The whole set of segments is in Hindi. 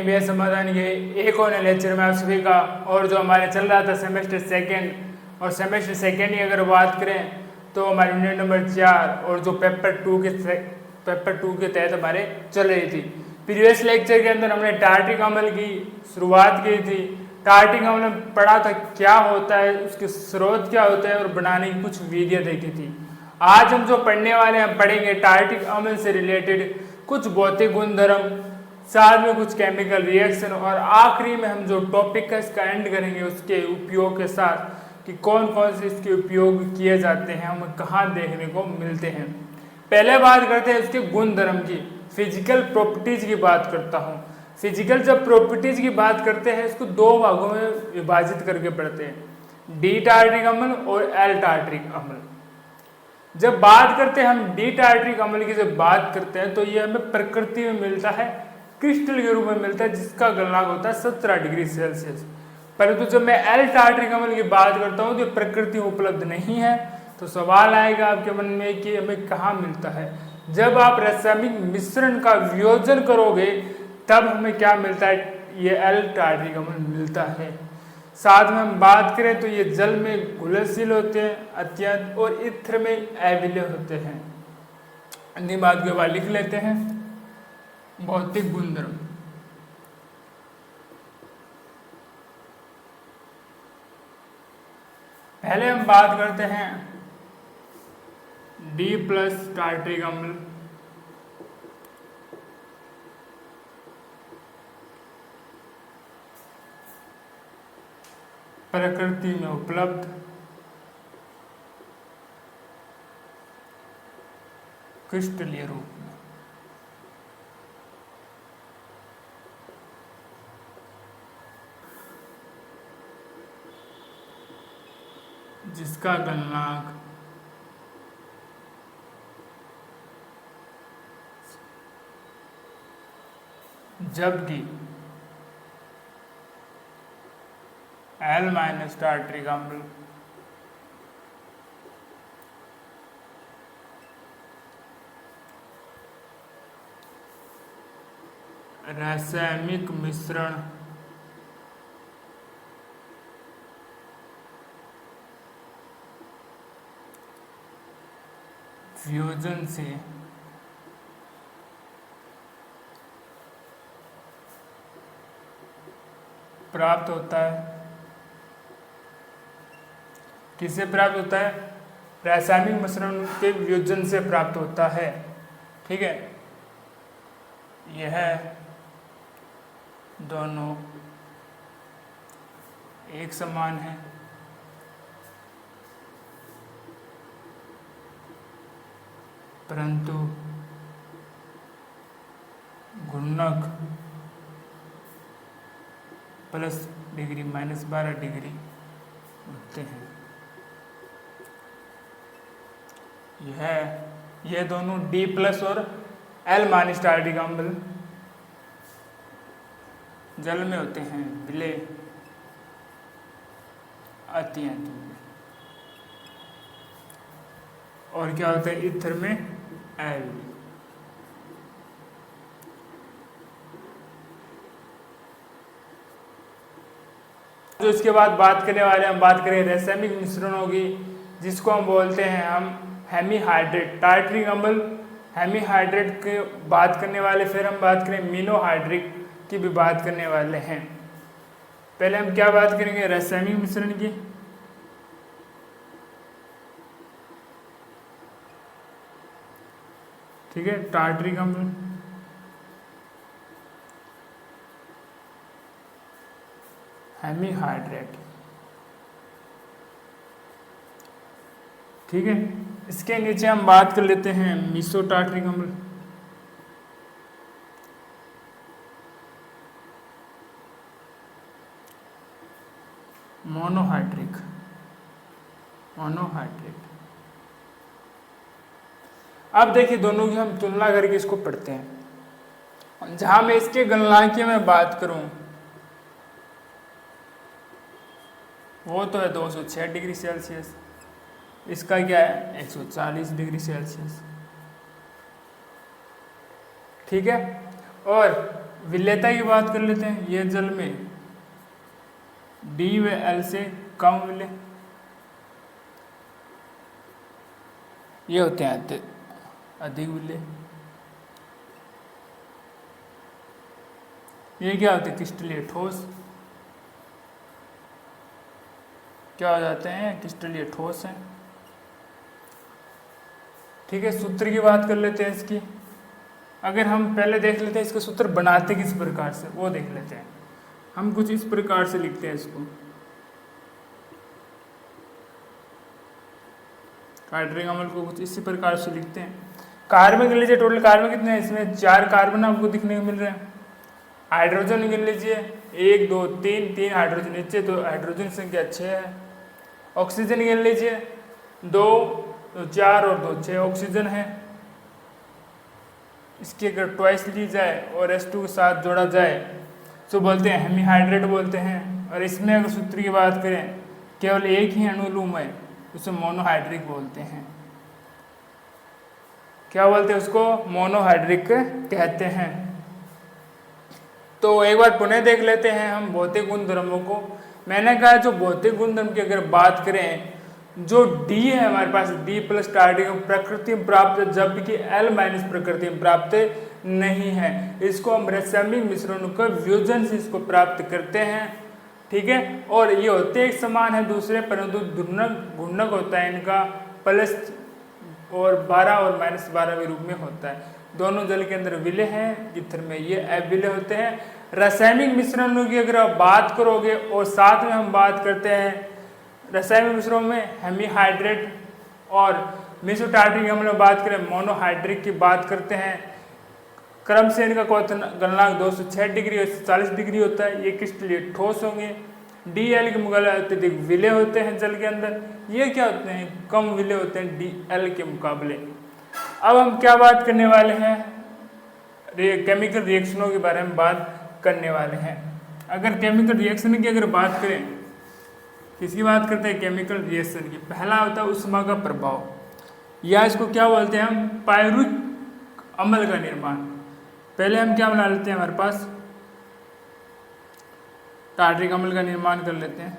बेहद समाधान के एक होने लेक्चर में आप सभी का, और जो हमारे चल रहा था सेमेस्टर सेकेंड, और सेमेस्टर सेकेंड की अगर बात करें तो हमारी यूनिट नंबर 4 और जो पेपर 2 के तहत हमारे चल रही थी। प्रीवियस लेक्चर के अंदर हमने टार्टिक अम्ल की शुरुआत की थी। टार्टिक अम्ल पढ़ा था क्या होता है, उसके स्रोत क्या होते हैं और बनाने की कुछ विधियाँ देखी थी। आज हम जो पढ़ने वाले हैं, हम पढ़ेंगे टार्टिक अम्ल से रिलेटेड कुछ भौतिक गुणधर्म, साथ में कुछ केमिकल रिएक्शन, और आखिरी में हम जो टॉपिक का इसका एंड करेंगे उसके उपयोग के साथ कि कौन कौन से इसके उपयोग किए जाते हैं, हमें कहाँ देखने को मिलते हैं। पहले बात करते हैं इसके गुणधर्म की, फिजिकल प्रॉपर्टीज की बात करता हूँ। फिजिकल जब प्रॉपर्टीज की बात करते हैं इसको दो भागों में विभाजित करके पढ़ते हैं, डी टार्ट्रिक अम्ल और एल टार्ट्रिक अम्ल। जब बात करते हैं हम डी टार्ट्रिक अम्ल की जब बात करते हैं तो ये हमें प्रकृति में मिलता है, क्रिस्टल के रूप में मिलता है, जिसका गलनांक होता है 17 डिग्री सेल्सियस। परंतु जब मैं एल टार्ट्रिक अम्ल की बात करता हूँ तो प्रकृति में उपलब्ध नहीं है। तो सवाल आएगा आपके मन में कि हमें कहाँ मिलता है। जब आप रासायनिक मिश्रण का वियोजन करोगे तब हमें क्या मिलता है, ये एल टार्ट्रिक अम्ल मिलता है। साथ में हम बात करें तो ये जल में घुलनशील होते हैं अत्यंत, और इत्र में अविलय होते हैं। अन्य बात के बाद लिख लेते हैं भौतिक गुणधर्म। पहले हम बात करते हैं डी प्लस टार्ट्रिक अम्ल। प्रकृति में उपलब्ध क्रिस्टलीय रूप में, जिसका गलनांक जबकि एल माइनस टार्ट्रिक अम्ल रासायनिक मिश्रण वियोजन से प्राप्त होता है। किससे प्राप्त होता है? रासायनिक मिश्रण के वियोजन से प्राप्त होता है। ठीक है, यह दोनों एक समान है, परंतु घूर्णक प्लस डिग्री माइनस 12 डिग्री होते हैं। यह दोनों डी प्लस और एल माइनस टार्ट्रिक अम्ल जल में होते हैं विलय अत्यंत, और क्या होता है इत्र में एल। जो इसके बाद बात करने वाले हम बात करें रासायनिक मिश्रणों की, जिसको हम बोलते हैं हम हेमीहाइड्रेट टार्ट्रिक अम्ल, हेमीहाइड्रेट की बात करने वाले, फिर हम बात करें मोनोहाइड्रिक की भी बात करने वाले हैं। पहले हम क्या बात करेंगे, रासायनिक मिश्रण की। ठीक है, टार्ट्रिक अम्ल, हेमीहाइड्रेट। ठीक है, इसके नीचे हम बात कर लेते हैं मेसोटार्ट्रिक अम्ल। मोनोहाइड्रिक, अब देखिए दोनों की हम तुलना करके इसको पढ़ते हैं। जहां मैं इसके गलनांक की मैं बात करूं वो तो है 206 डिग्री सेल्सियस, इसका क्या है 140 डिग्री सेल्सियस। ठीक है, और विलेयता की बात कर लेते हैं। ये जल में डी व एल से कम विलेय, ये होते हैं अधिक विलेय। ये क्या होते हैं? क्रिस्टलीय ठोस। क्या हो जाते हैं? क्रिस्टलीय ठोस हैं। ठीक है, सूत्र की बात कर लेते हैं इसकी। अगर हम पहले देख लेते हैं इसका सूत्र बनाते किस प्रकार से, वो देख लेते हैं। हम कुछ इस प्रकार से लिखते हैं इसको। हाइड्रोजन अम्ल को कुछ इसी प्रकार से लिखते हैं। कार्बन गिन लीजिए, टोटल कार्बन कितने हैं इसमें? 4 कार्बन आपको दिखने को मिल रहे हैं। हाइड्रोजन गिन लीजिए, 1 2 3, 3 हाइड्रोजन नीचे, तो हाइड्रोजन संख्या 6 है। ऑक्सीजन गिन लीजिए, 2 तो 4 और 2 6 ऑक्सीजन है। इसकी अगर ट्वाइस ली जाए और H2 के साथ जोड़ा जाए तो बोलते हैं हेमीहाइड्रेट बोलते हैं। और इसमें अगर सूत्र की बात करें, केवल एक ही अणुलूम है, उसे मोनोहाइड्रिक बोलते हैं। क्या बोलते हैं उसको? मोनोहाइड्रिक कहते हैं। तो एक बार पुनः देख लेते हैं हम भौतिक गुणधर्मों को। मैंने कहा जो भौतिक गुणधर्म की अगर बात करें, जो D है हमारे पास, D प्लस स्टार्टिंग प्रकृति में प्राप्त, जबकि L माइनस प्रकृति में प्राप्त नहीं है। इसको हम रासायनिक मिश्रणों का वियोजन से इसको प्राप्त करते हैं। ठीक है, और ये होते एक समान है दूसरे, परंतु घूर्णक होता है इनका प्लस और 12 और माइनस 12 के रूप में होता है। दोनों जल के अंदर विलेय हैं, ईथर में ये अविलेय होते हैं। रासायनिक मिश्रणों की अगर आप बात करोगे और साथ में हम बात करते हैं रासायनिक मिश्रणों में हेमीहाइड्रेट और मेसोटार्टिक अम्ल में बात करें मोनोहाइड्रिक की बात करते हैं। क्रम से इनका क्वथन गलनांक 206 डिग्री और 140 डिग्री होता है। ये क्रिस्टलीय ठोस होंगे। DL के मुकाबले अत्यधिक विलेय होते हैं जल के अंदर। ये क्या होते हैं? कम विलेय होते हैं DL के मुकाबले। अब हम क्या बात करने वाले हैं? केमिकल रिएक्शनों के बारे में बात करने वाले हैं। अगर केमिकल रिएक्शन की अगर बात करें, किसकी बात करते हैं? केमिकल रिएक्शन की। पहला होता है उष्मा का प्रभाव, या इसको क्या बोलते हैं हम? पायरुविक अम्ल का निर्माण। पहले हम क्या बना लेते हैं? हमारे पास टार्ट्रिक अम्ल का निर्माण कर लेते हैं।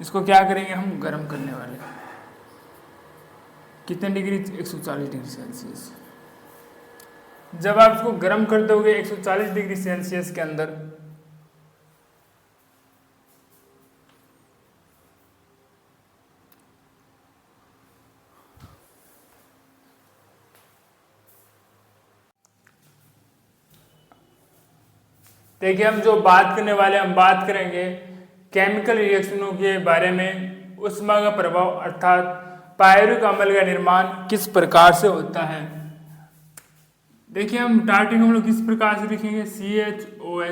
इसको क्या करेंगे हम? गर्म करने वाले। कितने डिग्री? 140 degree Celsius. जब आप इसको गर्म कर दोगे 140 डिग्री सेल्सियस के अंदर, देखिए हम जो बात करने वाले, हम बात करेंगे केमिकल रिएक्शनों के बारे में। उष्मा का प्रभाव अर्थात पायरुविक अम्ल का निर्माण किस प्रकार से होता है। देखिए हम टार्ट्रिक अम्ल किस प्रकार से लिखेंगे? CHOHCOH,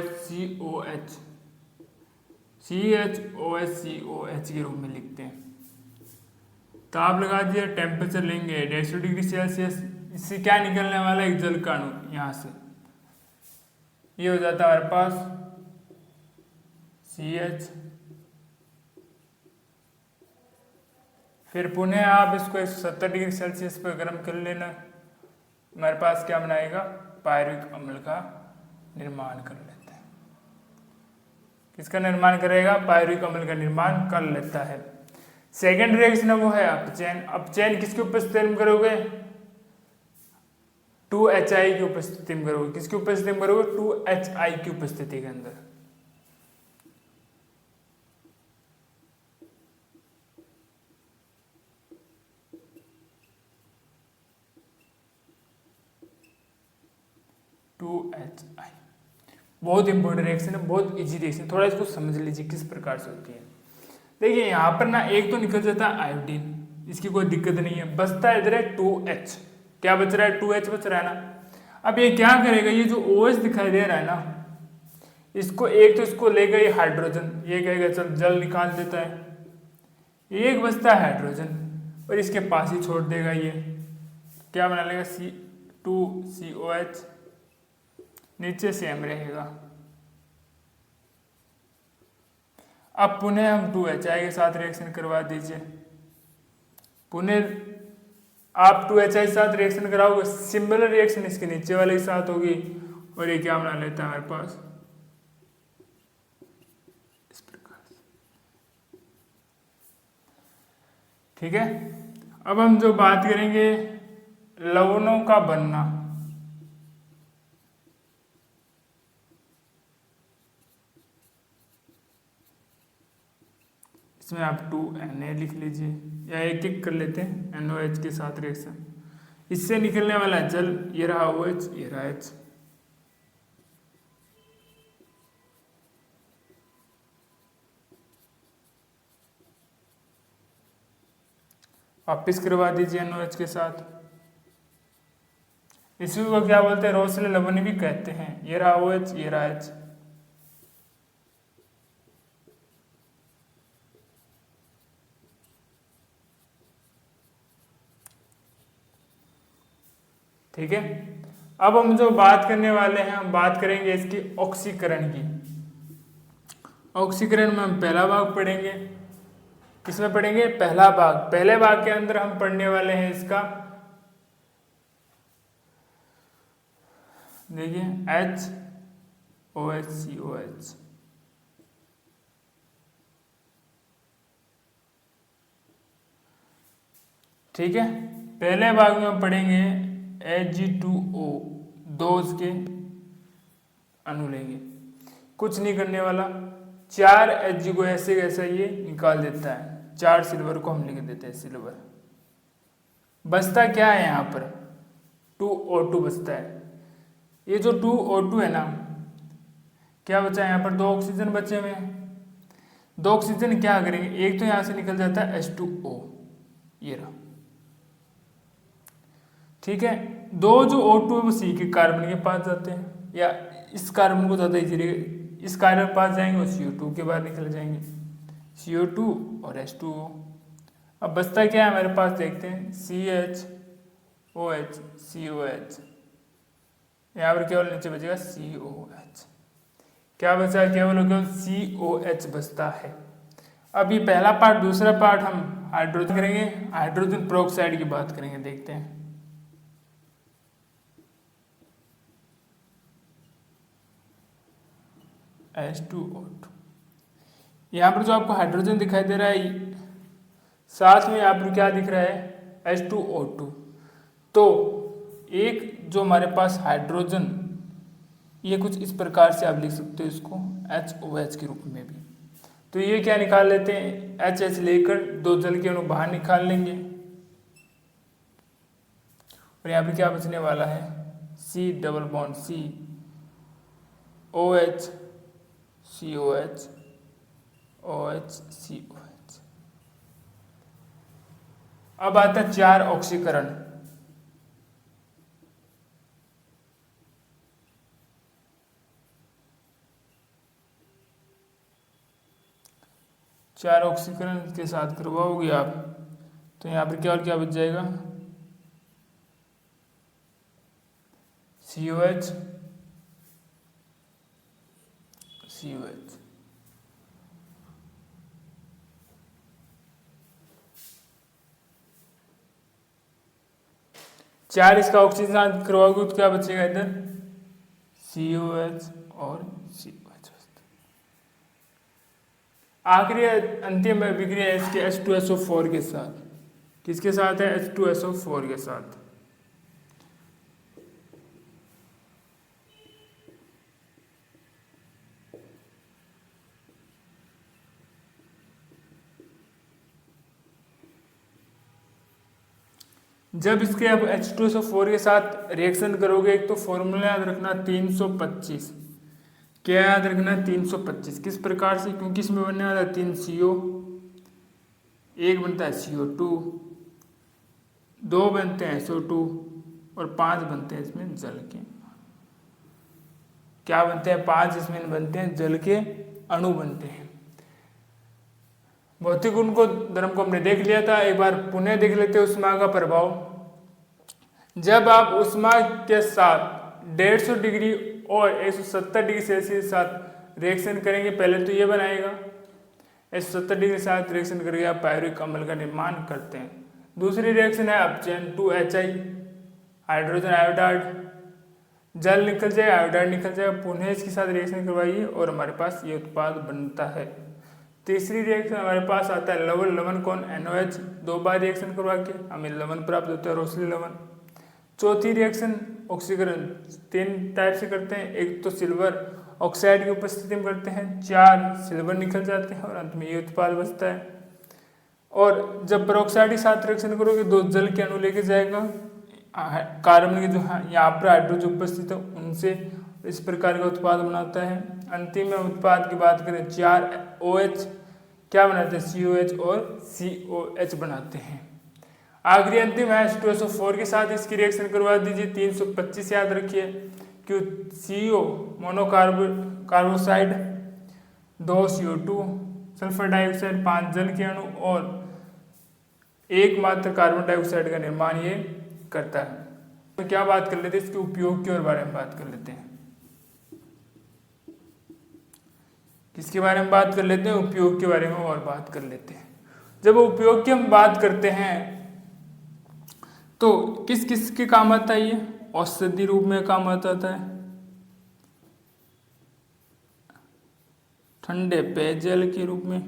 CHOHCOH के रूप में लिखते हैं। ताप लगा दिया, टेम्परेचर लेंगे 150 डिग्री सेल्सियस। इससे क्या निकलने वाला है? एक जल का अणु यहाँ से, ये हो जाता है हमारे पास CH। फिर पुनः आप इसको 170 डिग्री सेल्सियस पर गर्म कर लेना। हमारे पास क्या बनाएगा? पायरुविक अम्ल का निर्माण कर लेते हैं। किसका निर्माण करेगा? पायरुविक अम्ल का निर्माण कर लेता है। सेकेंड रिएक्शन है वो है अपचयन। अपचयन किसकी उपस्थिति में करोगे? 2HI की उपस्थिति में करोगे। किसकी उपस्थिति में करोगे? 2HI की उपस्थिति के अंदर। बहुत इंपॉर्टेंट रिएक्शन है, बहुत इजी रिएक्शन। थोड़ा इसको समझ लीजिए किस प्रकार से होती है। देखिए यहाँ पर ना एक तो निकल जाता है आयोडीन, इसकी कोई दिक्कत नहीं है। बचता है इधर है 2H। क्या बच रहा है? 2H बच रहा है ना। अब ये क्या करेगा? ये जो OH दिखाई दे रहा है ना, इसको एक तो इसको लेगा ये हाइड्रोजन, ये कहेगा चल जल निकाल देता है। एक बचता है हाइड्रोजन और इसके पास ही छोड़ देगा। ये क्या बना लेगा? C2COH, नीचे सेम रहेगा। अब पुनः हम 2HI के साथ रिएक्शन करवा दीजिए। पुनः आप 2HI के साथ रिएक्शन कराओगे, सिमिलर रिएक्शन इसके नीचे वाले के साथ होगी, और ये क्या बना लेता है हमारे पास इस प्रकार से। ठीक है, अब हम जो बात करेंगे लवणों का बनना, इसमें आप 2Na लिख लीजिए, या एक एक कर लेते हैं NOH के साथ रिएक्शन, इससे निकलने वाला जल ये रहा OH, ये रहा H। वापिस करवा दीजिए NOH के साथ। इसी को क्या बोलते हैं, रोसले लवण भी कहते हैं। ये रहा OH, ये रहा H। ठीक है, अब हम जो बात करने वाले हैं, हम बात करेंगे इसकी ऑक्सीकरण की। ऑक्सीकरण में हम पहला भाग पढ़ेंगे। किसमें पढ़ेंगे, पहला भाग। पहले भाग के अंदर हम पढ़ने वाले हैं इसका, देखिए HOHCOH। ठीक है, पहले भाग में हम पढ़ेंगे Ag2O, दो उसके अणु लेंगे, कुछ नहीं करने वाला, 4 Hg को ऐसे कैसे ये निकाल देता है, 4 सिल्वर को हम लिख देते हैं सिल्वर। बचता क्या है यहाँ पर, 2O2 बचता है। ये जो 2O2 है ना, क्या बचा है यहाँ पर, 2 ऑक्सीजन बचे हुए हैं। 2 ऑक्सीजन क्या करेंगे, एक तो यहाँ से निकल जाता है H2O, ये रहा। ठीक है, 2 जो O2 है वो C के कार्बन के पास जाते हैं, या इस कार्बन को ज़्यादा इजीली इस कार्बन के पास जाएंगे और CO2 के बाहर निकल जाएंगे, CO2 और H2O। अब बचता क्या है हमारे पास, देखते हैं CHOH COH, यहाँ पर केवल नीचे बचेगा COH। क्या बचा, केवल COH बचता है। अब ये पहला पार्ट। दूसरा पार्ट हम हाइड्रोजन करेंगे, हाइड्रोजन पेरोक्साइड की बात करेंगे, देखते हैं। H2O2, यहाँ पर जो आपको हाइड्रोजन दिखाई दे रहा है, साथ में यहाँ पर क्या दिख रहा है, H2O2। तो एक जो हमारे पास हाइड्रोजन, ये कुछ इस प्रकार से आप लिख सकते हो इसको HOH के रूप में भी। तो ये क्या निकाल लेते हैं, HH लेकर 2 जल के अणु बाहर निकाल लेंगे, और यहाँ पे क्या बचने वाला है, C double bond C OH COH OH COH। अब आता है 4 ऑक्सीकरण। चार ऑक्सीकरण के साथ करवाओगे आप, तो यहाँ पर क्या और क्या बच जाएगा, COH COH। चार इसका ऑक्सीजन साथ करवाओगे तो क्या बचेगा इधर, COH और COH। आखिरी अंतिम अभिक्रिया है इसके H2SO4 के साथ। किसके साथ है, H2SO4 के साथ। जब इसके अब H2SO4 के साथ रिएक्शन करोगे, एक तो फॉर्मूला याद रखना 325। क्या याद रखना, 325। किस प्रकार से, क्योंकि इसमें बनने वाला 3 CO, एक बनता है CO2, 2 बनते हैं SO2 और 5 बनते हैं इसमें जल के। क्या बनते हैं, 5 इसमें बनते हैं जल के अणु बनते हैं। भौतिक गुण को धर्म को हमने देख लिया था, एक बार पुनः देख लेते हैं ऊष्मा का प्रभाव। जब आप ऊष्मा के साथ 150 डिग्री और 170 डिग्री सेल्सियस के साथ रिएक्शन करेंगे, पहले तो ये बनाएगा, 170 डिग्री के साथ रिएक्शन करके आप पायरुविक अम्ल का निर्माण करते हैं। दूसरी रिएक्शन है अपचयन 2HI, हाइड्रोजन आयोडाइड, जल निकल जाए, आयोडाइड निकल जाए, पुनः इसके साथ रिएक्शन करवाइए और हमारे पास ये उत्पाद बनता है। तीसरी रिएक्शन हमारे पास आता है लवण, लवण कौन NOH, 2 बार रिएक्शन करवा के हमें लवण प्राप्त होता है, रोसली लवण। चौथी रिएक्शन ऑक्सीकरण 3 टाइप से करते हैं, एक तो सिल्वर ऑक्साइड की उपस्थिति में करते हैं, 4 सिल्वर निकल जाते हैं और अंत में ये उत्पाद बचता है। और जब पेरोक्साइड के साथ रिएक्शन करोगे 2 जल के अणु लेके जाएगा, कार्बन के जो यहाँ पर हाइड्रोजन उपस्थित है उनसे इस प्रकार का उत्पाद बनाता है। अंतिम में उत्पाद की बात करें 4 OH क्या बनाते हैं, COH और COH बनाते हैं। आखिरी अंतिम है H2SO4 के साथ इसकी रिएक्शन करवा दीजिए, 325 याद रखिए, क्यों CO मोनोकार्बोसाइड, 2 CO2 सल्फर डाइऑक्साइड, 5 जल के अणु और 1 मात्र कार्बन डाइऑक्साइड का निर्माण ये करता है। तो क्या बात कर लेते हैं, इसके उपयोग के बारे में बात कर लेते हैं। किसके बारे में बात कर लेते हैं, उपयोग के बारे में और बात कर लेते हैं। जब उपयोग की हम बात करते हैं तो किस किस के काम आता है, ये औषधि रूप में काम आता है, ठंडे पेयजल के रूप में,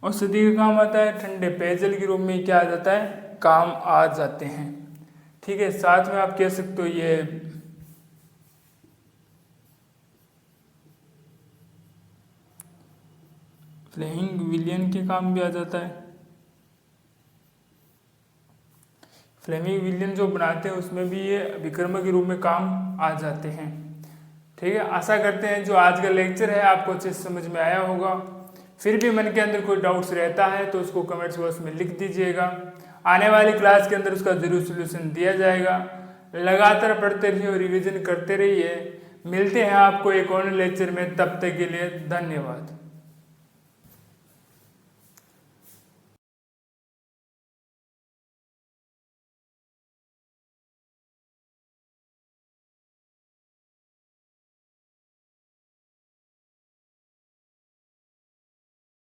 औषधि का काम आता है, ठंडे पेयजल के रूप में क्या आ जाता है, काम आ जाते हैं। ठीक है, साथ में आप कह सकते हो ये फ्लेमिंग विलियन के काम भी आ जाता है। फ्लेमिंग विलियन जो बनाते हैं उसमें भी ये विक्रमक के रूप में काम आ जाते हैं। ठीक है, आशा करते हैं जो आज का लेक्चर है आपको अच्छे से समझ में आया होगा। फिर भी मन के अंदर कोई डाउट्स रहता है तो उसको कमेंट्स बॉक्स में लिख दीजिएगा, आने वाली क्लास के अंदर उसका जरूर सलूशन दिया जाएगा। लगातार पढ़ते रहिए और रिवीजन करते रहिए। मिलते हैं आपको एक और लेक्चर में, तब तक के लिए धन्यवाद।